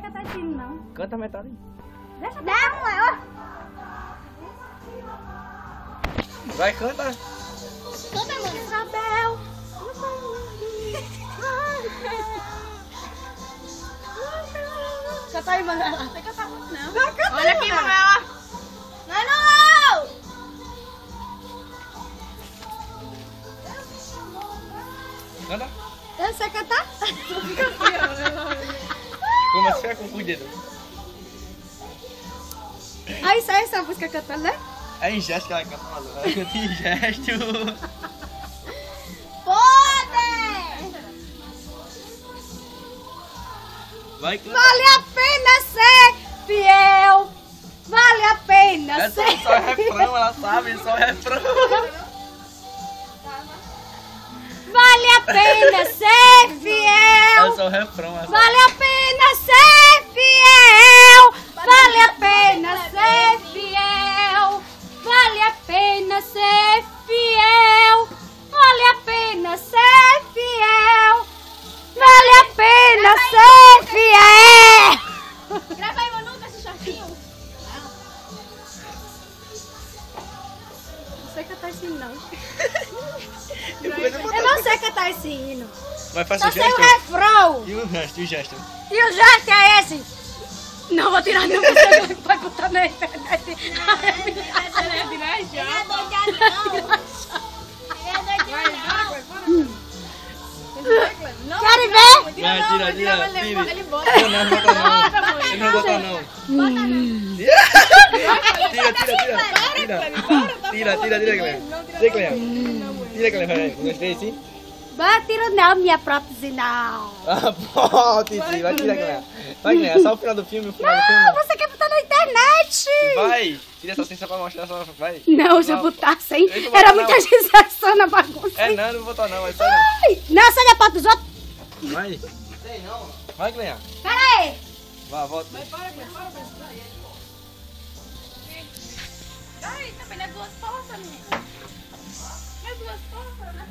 cantar esse hino, não. Canta metade. Deixa eu dar, ó. Vai, canta. Canta, mano. Isabel. Canta aí, Manuela. Não tem que cantar muito, não. Olha aqui, Manuela. Não! Canta. Eu sei cantar? Como assim é com o dedo? Ah, isso aí, essa música cantando, né? É em gesto que ela canta, mano. Ela canta em gesto. Pode! Vai, canta. Vale a pena ser fiel. Vale a pena É ser. só refrão, ela sabe, só refrão. Vale a pena ser fiel. É só refrão, essa. Vale a pena ser fiel. Vale a pena ser fiel. Vale a pena ser fiel. Vale a pena ser fiel. Vale a pena ser fiel. Grava aí, Manu, com esse shortinho. Não sei cantar esse hino, não. Eu não sei cantar esse hino. Vai, faz Só o sei o gesto. refrão. E o gesto, e o gesto. E o gesto é esse? Não vou tirar não, você vai botar na internet. Querem ver? Vai, tira. Ele bota. Não, não bota não. Ele não bota não. Tira, Cleia. Tira, Cleia. Tira, Cleia, vai. Gostei, sim? Vai, tira não, minha prótese não. Ah, prótese. Vai, tira, Cleia. Vai, Cleia, só o final do filme, Não, você quer botar na internet. Vai. Tira essa cesta pra mostrar só. Vai. Não, se eu botar sem, Eu não vou era botar, muita gestação na bagunça. É, não vou botar não, vai sério. Ai, não, sai da foto dos outros. Vai. Vai, Cleia. Pera aí. Vai, volta. Ai, também é duas portas, menina. É duas portas, né?